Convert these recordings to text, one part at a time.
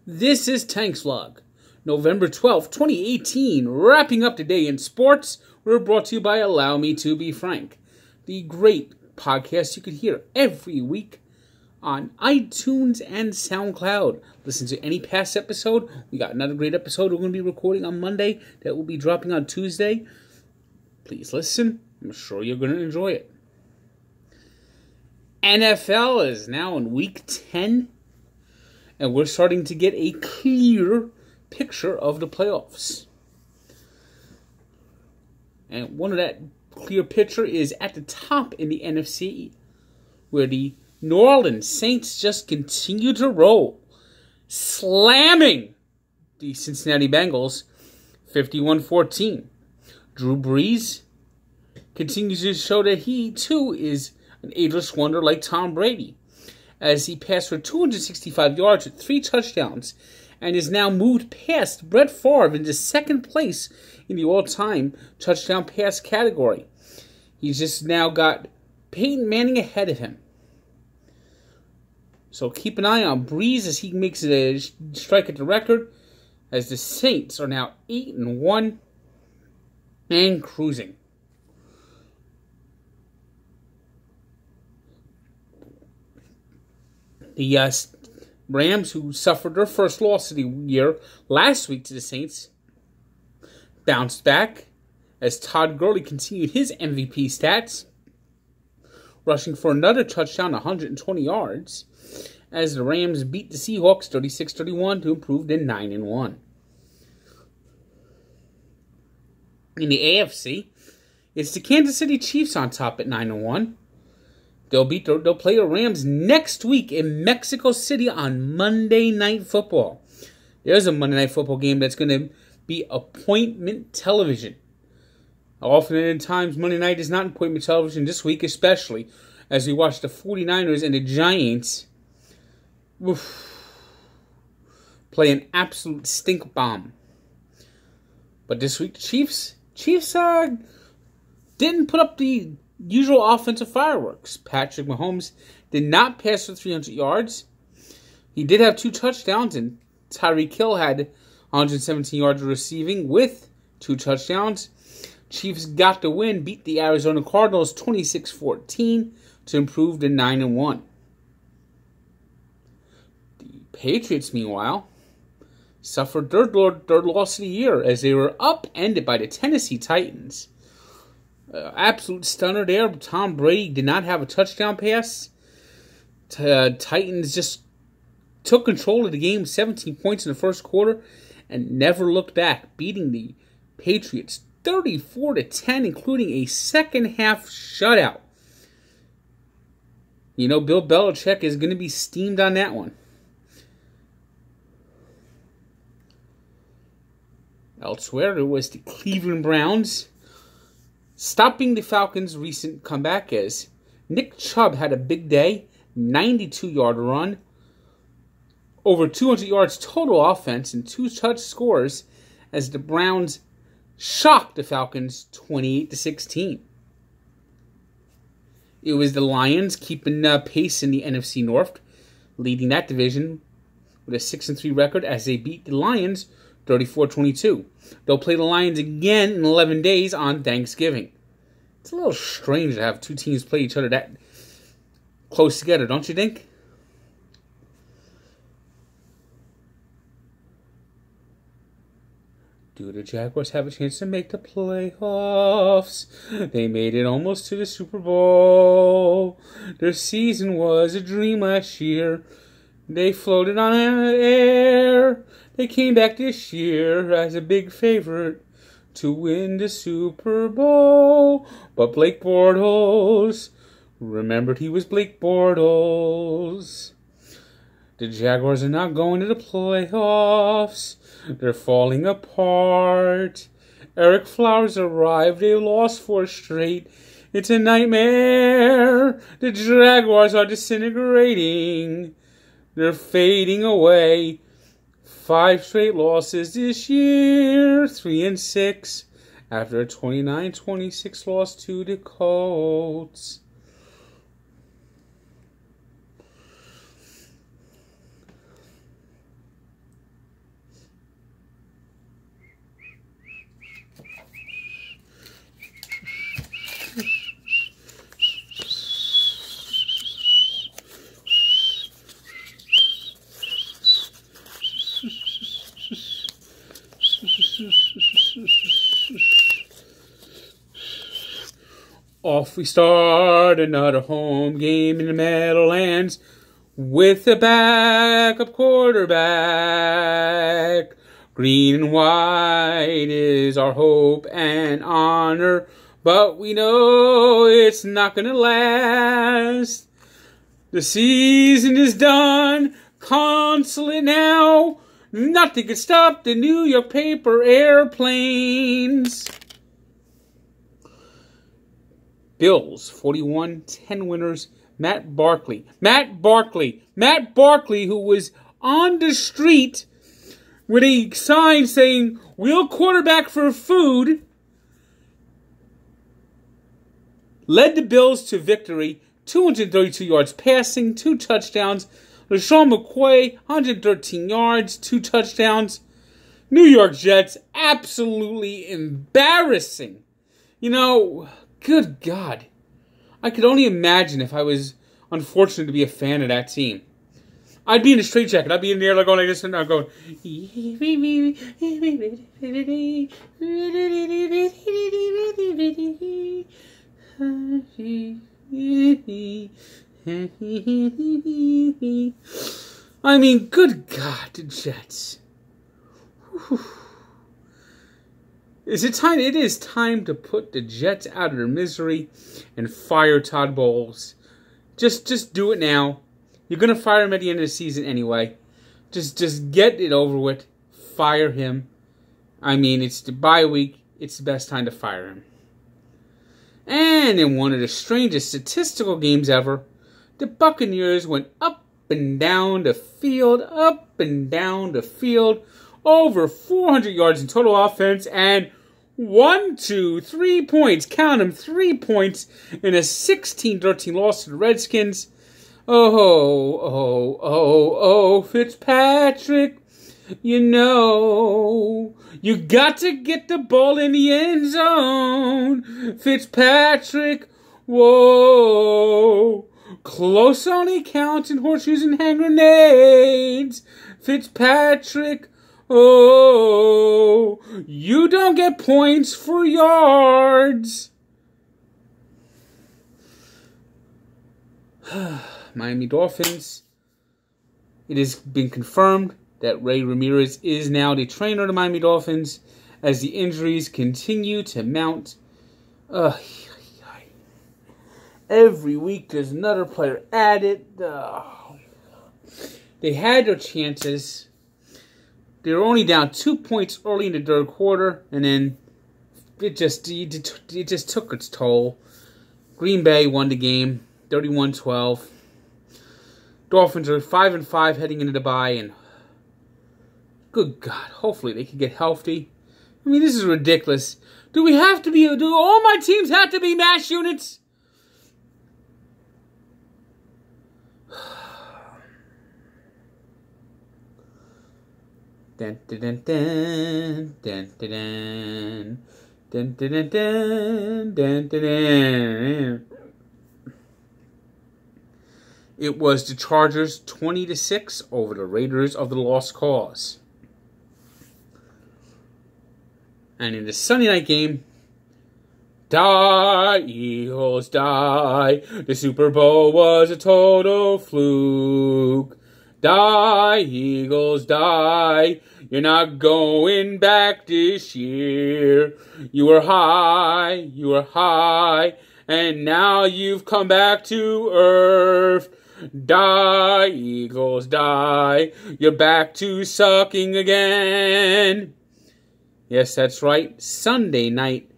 This is Tank's Vlog, November 12th, 2018. Wrapping up today in sports, we're brought to you by Allow Me to Be Frank, the great podcast you can hear every week on iTunes and SoundCloud. Listen to any past episode. We got another great episode we're going to be recording on Monday that will be dropping on Tuesday. Please listen. I'm sure you're going to enjoy it. NFL is now in week 10. And we're starting to get a clear picture of the playoffs. And one of that clear picture is at the top in the NFC, where the New Orleans Saints just continue to roll, slamming the Cincinnati Bengals 51-14. Drew Brees continues to show that he, too, is an ageless wonder like Tom Brady, as he passed for 265 yards with 3 touchdowns and is now moved past Brett Favre into second place in the all-time touchdown pass category. He's just now got Peyton Manning ahead of him. So keep an eye on Brees as he makes a strike at the record, as the Saints are now 8-1 and cruising. The Rams, who suffered their first loss of the year last week to the Saints, bounced back as Todd Gurley continued his MVP stats, rushing for another touchdown, 120 yards, as the Rams beat the Seahawks 36-31 to improve to 9-1. In the AFC, it's the Kansas City Chiefs on top at 9-1. They'll play the Rams next week in Mexico City on Monday Night Football. There's a Monday Night Football game that's going to be appointment television. Oftentimes, Monday night is not appointment television, this week especially, as we watch the 49ers and the Giants play an absolute stink bomb. But this week, the Chiefs didn't put up the usual offensive fireworks. Patrick Mahomes did not pass for 300 yards. He did have 2 touchdowns, and Tyreek Hill had 117 yards receiving with 2 touchdowns. Chiefs got the win, beat the Arizona Cardinals 26-14 to improve to 9-1. The Patriots, meanwhile, suffered their third loss of the year as they were upended by the Tennessee Titans. Absolute stunner there. Tom Brady did not have a touchdown pass. Titans just took control of the game, 17 points in the first quarter, and never looked back, beating the Patriots 34-10, including a second-half shutout. You know, Bill Belichick is going to be steamed on that one. Elsewhere, there was the Cleveland Browns stopping the Falcons' recent comeback as Nick Chubb had a big day, 92-yard run, over 200 yards total offense, and 2 touch scores as the Browns shocked the Falcons 28-16. It was the Lions keeping pace in the NFC North, leading that division with a 6-3 record as they beat the Lions 34-22. They'll play the Lions again in 11 days on Thanksgiving. It's a little strange to have 2 teams play each other that close together, don't you think? Do the Jaguars have a chance to make the playoffs? They made it almost to the Super Bowl. Their season was a dream last year. They floated on air. They came back this year as a big favorite to win the Super Bowl. But Blake Bortles remembered he was Blake Bortles. The Jaguars are not going to the playoffs. They're falling apart. Eric Flowers arrived. They lost 4 straight. It's a nightmare. The Jaguars are disintegrating. They're fading away. 5 straight losses this year. 3-6 after a 29-26 loss to the Colts. Off we start, another home game in the Meadowlands with a backup quarterback. Green and white is our hope and honor, but we know it's not gonna last. The season is done, consulate now. Nothing can stop the New York paper airplanes. Bills, 41-10 winners. Matt Barkley, who was on the street with a sign saying, "We'll quarterback for food," led the Bills to victory. 232 yards passing, 2 touchdowns. LaShawn McCoy, 113 yards, 2 touchdowns. New York Jets, absolutely embarrassing. You know, good God. I could only imagine if I was unfortunate to be a fan of that team. I'd be in a straitjacket. I'd be in the air going like this and I'm going. I mean, good God, the Jets. Whew. It is time to put the Jets out of their misery and fire Todd Bowles. Just do it now. You're gonna fire him at the end of the season anyway. Just get it over with. Fire him. I mean, it's the bye week. It's the best time to fire him. And in one of the strangest statistical games ever, the Buccaneers went up and down the field, over 400 yards in total offense, and 3 points, count them, 3 points in a 16-13 loss to the Redskins. Oh, Fitzpatrick, you know, you got to get the ball in the end zone. Fitzpatrick, whoa, close only counts in horseshoes and hand grenades. Fitzpatrick, oh, you don't get points for yards. Miami Dolphins. It has been confirmed that Ray Ramirez is now the trainer of the Miami Dolphins as the injuries continue to mount. Every week there's another player added. They had their chances. They were only down 2 points early in the third quarter, and then it just took its toll. Green Bay won the game, 31-12. Dolphins are 5-5 heading into the bye, and good God, hopefully they can get healthy. I mean, this is ridiculous. Do all my teams have to be MASH units? Dun, dun, dun, dun, dun, dun, dun, dun, dun, dun, dun, dun. It was the Chargers 20-6 over the Raiders of the Lost Cause. And in the Sunday night game, die, Eagles, die. The Super Bowl was a total fluke. Die, Eagles, die. You're not going back this year. You were high, and now you've come back to earth. Die, Eagles, die. You're back to sucking again. Yes, that's right. Sunday night,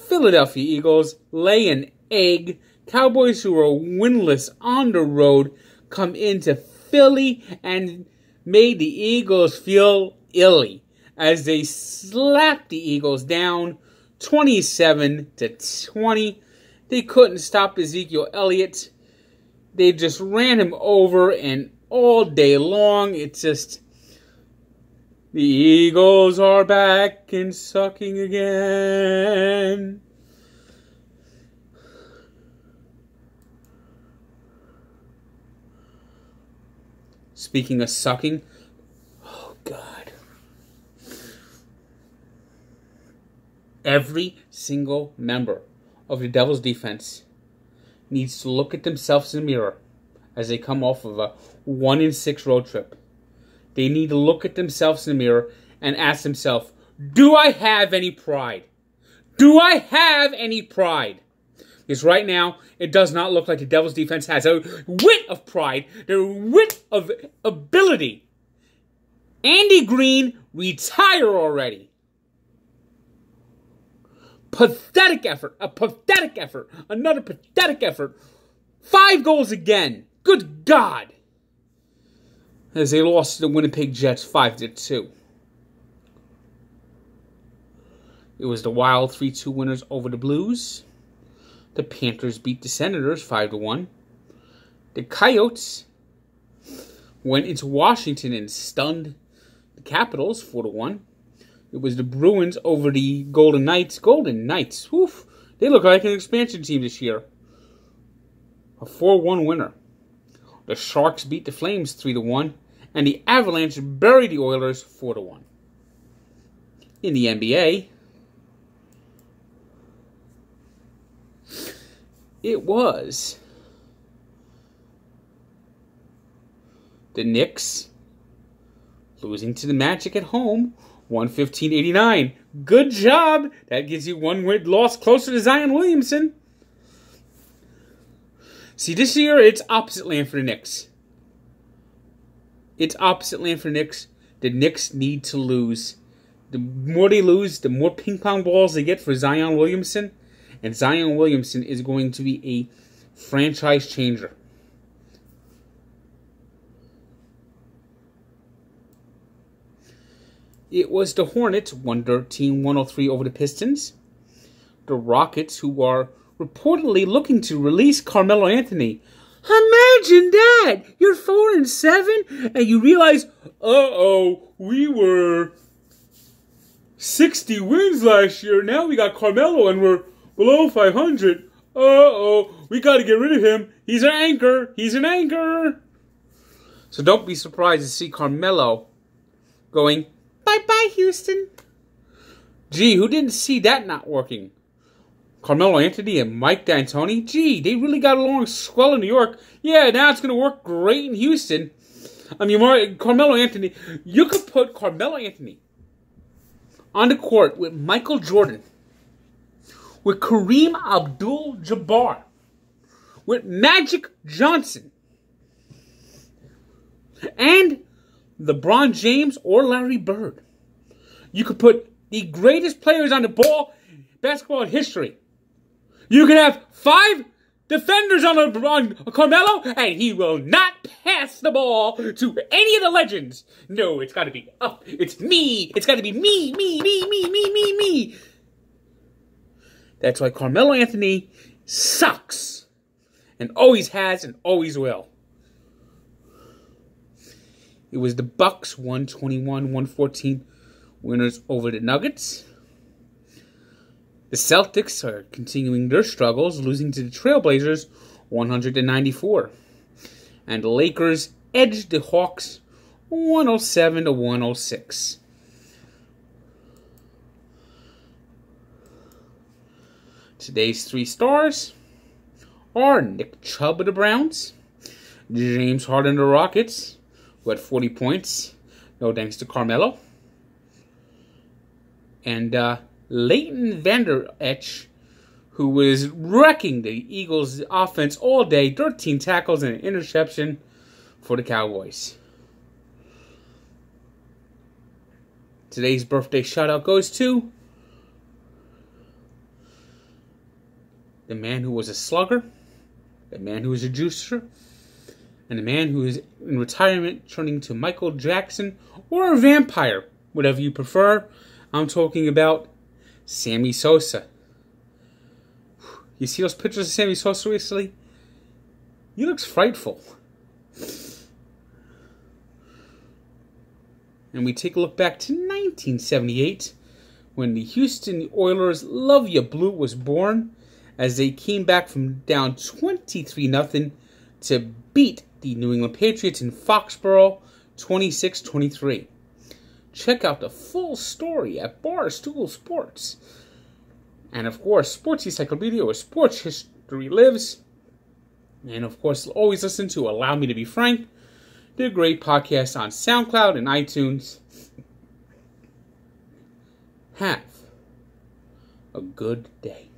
Philadelphia Eagles lay an egg. Cowboys, who were winless on the road, come into Philly and made the Eagles feel illy as they slapped the Eagles down 27-20. They couldn't stop Ezekiel Elliott. They just ran him over, and all day long, it's just, the Eagles are back and sucking again. Speaking of sucking, oh God. Every single member of the Devils defense needs to look at themselves in the mirror as they come off of a 1-6 road trip. They need to look at themselves in the mirror and ask themselves, do I have any pride? Do I have any pride? Because right now, it does not look like the Devils defense has a whit of pride, a whit of ability. Andy Green, retire already. Pathetic effort. A pathetic effort. Another pathetic effort. 5 goals again. Good God. As they lost to the Winnipeg Jets 5-2. It was the Wild 3-2 winners over the Blues. The Panthers beat the Senators 5-1. The Coyotes went into Washington and stunned the Capitals 4-1. It was the Bruins over the Golden Knights. Golden Knights, woof, they look like an expansion team this year. A 4-1 winner. The Sharks beat the Flames 3-1. And the Avalanche buried the Oilers 4-1. In the NBA, it was the Knicks losing to the Magic at home, 115-89. Good job. That gives you one win loss closer to Zion Williamson. See, this year it's opposite land for the Knicks. It's opposite land for the Knicks. The Knicks need to lose. The more they lose, the more ping pong balls they get for Zion Williamson. And Zion Williamson is going to be a franchise changer. It was the Hornets, 113-103 over the Pistons. The Rockets, who are reportedly looking to release Carmelo Anthony. Imagine that! You're 4-7, and you realize, we were 60 wins last year. Now we got Carmelo, and we're below 500. We got to get rid of him. He's an anchor. He's an anchor. So don't be surprised to see Carmelo going, bye-bye, Houston. Gee, who didn't see that not working? Carmelo Anthony and Mike D'Antoni? Gee, they really got along swell in New York. Yeah, now it's going to work great in Houston. I mean, Carmelo Anthony, you could put Carmelo Anthony on the court with Michael Jordan, with Kareem Abdul-Jabbar, with Magic Johnson, and LeBron James or Larry Bird. You could put the greatest players on the basketball history. You can have 5 defenders on Carmelo, and he will not pass the ball to any of the legends. No, it's got to be up. It's me. It's got to be me. That's why Carmelo Anthony sucks. And always has and always will. It was the Bucks, 121-114 winners over the Nuggets. The Celtics are continuing their struggles, losing to the Trailblazers 100-94. And the Lakers edged the Hawks 107-106. Today's 3 stars are Nick Chubb of the Browns, James Harden of the Rockets, who had 40 points, no thanks to Carmelo, and Leighton Vander Esch, who was wrecking the Eagles' offense all day, 13 tackles and an interception for the Cowboys. Today's birthday shout-out goes to the man who was a slugger, the man who was a juicer, and the man who is in retirement turning to Michael Jackson or a vampire, whatever you prefer. I'm talking about Sammy Sosa. You see those pictures of Sammy Sosa recently? He looks frightful. And we take a look back to 1978 when the Houston Oilers' Love Ya Blue was born as they came back from down 23-0 to beat the New England Patriots in Foxborough 26-23. Check out the full story at Barstool Sports. And of course, Sports Encyclopedia, where sports history lives. And of course, always listen to Allow Me to Be Frank, the great podcast on SoundCloud and iTunes. Have a good day.